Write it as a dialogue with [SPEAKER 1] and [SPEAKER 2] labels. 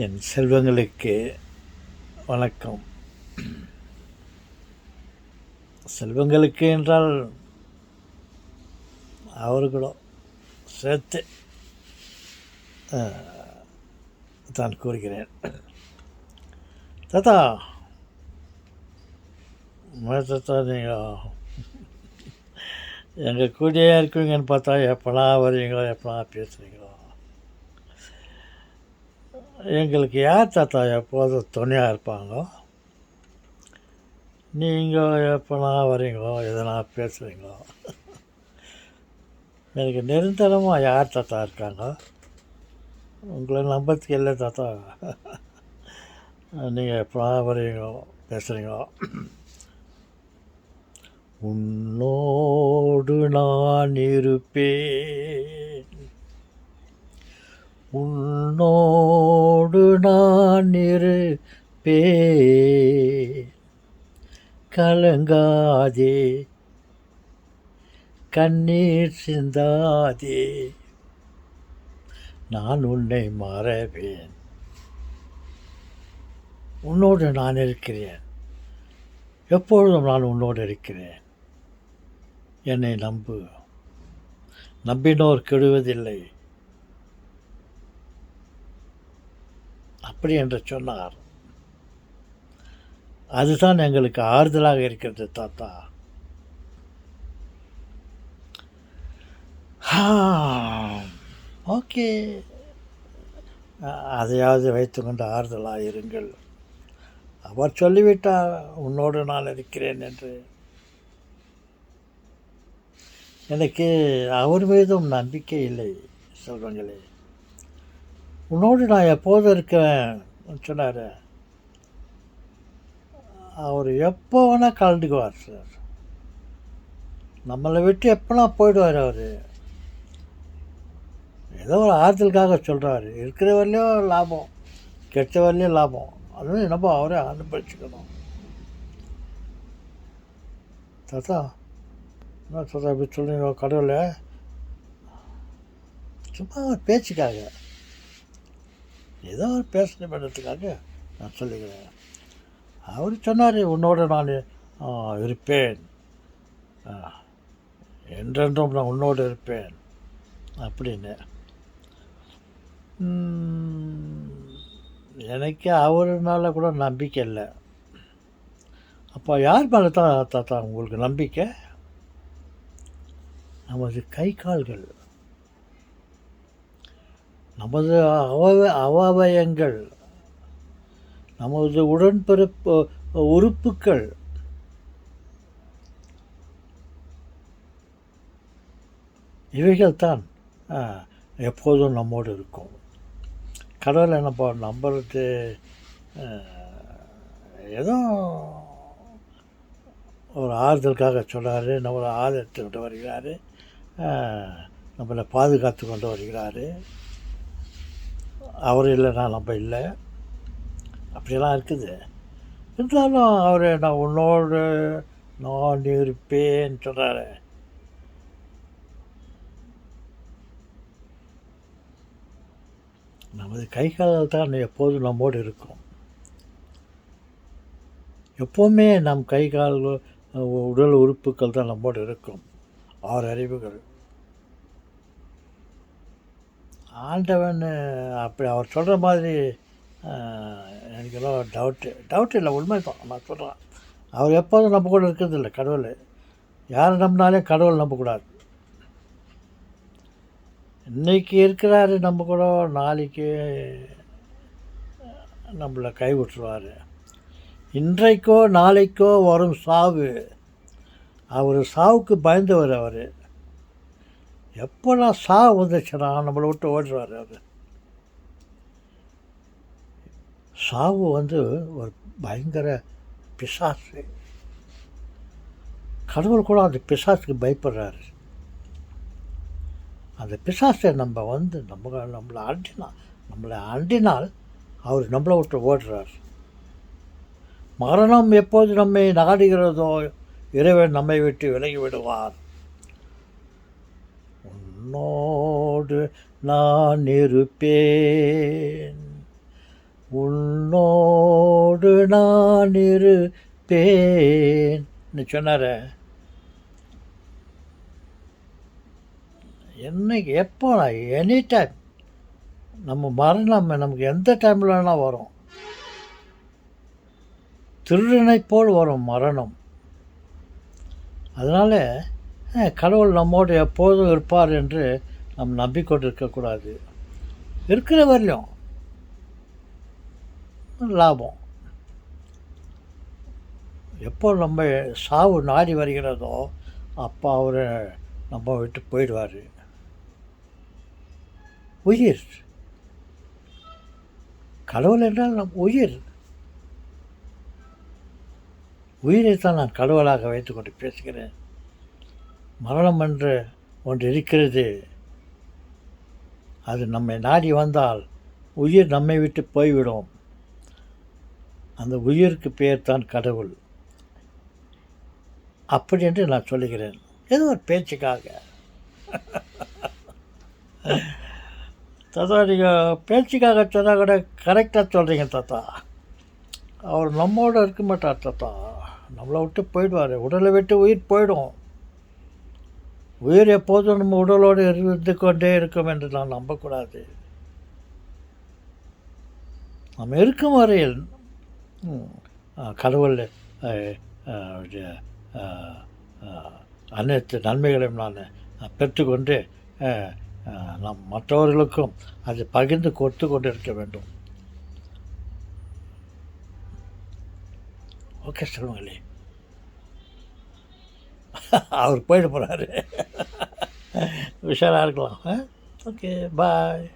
[SPEAKER 1] என் செல்வங்களுக்கு வணக்கம். செல்வங்களுக்கு என்றால் அவர்களும் சேர்த்து தான் கூறுகிறேன். தாத்தா தாத்தா, நீங்கள் எங்கள் கூடயே இருக்குவீங்கன்னு பார்த்தா எப்போனா வருவீங்களோ, எப்போனா பேசுகிறீங்களோ. எங்களுக்கு யார் தாத்தா எப்போதும் துணையாக இருப்பாங்களோ, நீங்கள் எப்போனா வரீங்களோ, எதனா பேசுகிறீங்களோ. எனக்கு நிரந்தரமாக யார் தாத்தா இருக்காங்க? உங்களை நம்பத்துக்கு இல்லை தாத்தா. நீங்கள் எப்போனா வரீங்களோ, பேசுகிறீங்களோ. உன்னோடு நான் இருப்பேன், உன்னோடு நான் இருப்பேன், கலங்காதே கண்ணீர் சிந்தாதே, நான் உன்னை மறவேன், உன்னோடு நான் இருக்கிறேன், எப்பொழுதும் நான் உன்னோடு இருக்கிறேன், என்னை நம்பு, நம்பினோர் கெடுவதில்லை, அப்படி என்று சொன்னார். அதுதான் எங்களுக்கு ஆறுதலாக இருக்கிறது தாத்தா. ஓகே, அதையாவது வைத்துக்கொண்டு ஆறுதலாக இருங்கள். அவர் சொல்லிவிட்டார் உன்னோடு நான் இருக்கிறேன் என்று. எனக்கு அவர் மீதும் நம்பிக்கை இல்லை செல்வங்களே. உன்னோடு நான் எப்போதும் இருக்கிறேன் சொன்னார். அவர் எப்போ வேணால் கலந்துக்குவார் சார். நம்மளை விட்டு எப்போனா போயிடுவார். அவர் ஏதோ ஒரு ஆறுதலுக்காக சொல்கிறாரு. இருக்கிற வரலையும் லாபம், கெட்ட வரலையும் லாபம். அதுவும் என்னப்போ அவரே அனுபவிச்சுக்கணும். தாத்தா என்ன தாத்தா இப்படி சொல்லுங்க? கடவுளை சும்மா ஒரு பேச்சுக்காக, ஏதோ ஒரு பேசணும் பண்ணுறதுக்காக நான் சொல்லிக்கிறேன். அவர் சொன்னார் உன்னோட நான் இருப்பேன், என்றென்றும் நான் உன்னோடு இருப்பேன் அப்படின்னு. எனக்கு அவருனால கூட நம்பிக்கை இல்லை. அப்போ யார் மேலே தான் தாத்தா உங்களுக்கு நம்பிக்கை? நமது கை கால்கள், நமது அவயங்கள், நமது உடன்பிறப்பு உறுப்புக்கள், இவைகள் தான் எப்போதும் நம்மோடு இருக்கும். கடவுளை நம்ம நம்புறது ஏதோ ஒரு ஆறுதலுக்காக சொன்னார். நம்மளை ஆதரித்து கொண்டு வருகிறார், நம்மளை பாதுகாத்து கொண்டு வருகிறார். அவர் இல்லைன்னா நம்ம இல்லை, அப்படியெல்லாம் இருக்குது. இருந்தாலும் அவர் நான் உன்னோடு நான் இருப்பேன்னு சொல்கிறாரு. நமது கை கால்கள் தான் எப்போதும் நம்மோடு இருக்கும். எப்போவுமே நம் கை கால்கள் உடல் உறுப்புகள் தான் நம்மோடு இருக்கும். 6 அறிவுகள். ஆண்டவன் அப்படி அவர் சொல்கிற மாதிரி எனக்கு எல்லாம் டவுட்டு இல்லை, உண்மை தான் நான் சொல்கிறேன். அவர் எப்போதும் நம்ம கூட இருக்கிறது இல்லை. கடவுள் யாரை நம்பினாலே கடவுள் நம்பக்கூடாது. இன்றைக்கி இருக்கிறாரு நம்ம கூட, நாளைக்கு நம்மளை கை விட்டுருவார். இன்றைக்கோ நாளைக்கோ வரும் சாவு. அவர் சாவுக்கு பயந்தவர். அவர் எப்போலாம் சாவு வந்துச்சுன்னா நம்மளை விட்டு ஓடுறார். அவர் சாவு ஒரு பயங்கர பிசாசு. கடவுள் கூட அந்த பிசாசுக்கு பயப்படுறாரு. அந்த பிசாசை நம்ம நம்மளை அண்டினால் அவர் நம்மளை விட்டு ஓடுறார். மரணம் எப்போது நம்மை நாடுகிறதோ இறைவன் நம்மை விட்டு விலகி விடுவார். உன்னோடு நான் இருப்பேன், உன்னோடு நான் இருப்பேன் சொன்னார். என்னைக்கு எப்போ எனி டைம் நம்ம மரணம் நமக்கு எந்த டைமில் வேணால் வரும். திருடனை போல் வரும் மரணம். அதனால் கடவுள் நம்மோடு எப்போதும் இருப்பார் என்று நம்ம நம்பிக்கொண்டு இருக்கக்கூடாது. இருக்கிற வரையிலும் லாபம். எப்போ நம்ம சாவு நாடி வருகிறதோ அப்போ அவர் நம்ம விட்டு போயிடுவார். உயிர், கடவுள் என்றால் நம் உயிர். உயிரைத்தான் நான் கடவுளாக வைத்துக்கொண்டு பேசுகிறேன். மரணம் என்று ஒன்று இருக்கிறது. அது நம்மை நாடி வந்தால் உயிர் நம்மை விட்டு போய்விடும். அந்த உயிருக்கு பேர் தான் கடவுள். அப்படி என்று நான் சொல்லுகிறேன். ஏதோ ஒரு பேச்சுக்காக. தாத்தா, நீங்கள் பேச்சுக்காக சொன்னால் கூட கரெக்டாக சொல்கிறீங்க தாத்தா. அவர் நம்மோடு இருக்க மாட்டார் தாத்தா. நம்மளை விட்டு போயிடுவார். உடலை விட்டு உயிர் போயிடும். உயிர் எப்போதும் நம்ம உடலோடு இருந்து கொண்டே இருக்கும் என்று நான் நம்பக்கூடாது. நம்ம இருக்கும் வரையில் கடவுள் அனைத்து நன்மைகளையும் நான் பெற்றுக்கொண்டு நம் மற்றவர்களுக்கும் அதை பகிர்ந்து கொடுத்து கொண்டு இருக்க வேண்டும். ஓகே சொல்லுங்களே. அவர் போயிட்டு போகிறாரு. விஷயமாக இருக்கலாம். ஓகே, பாய்.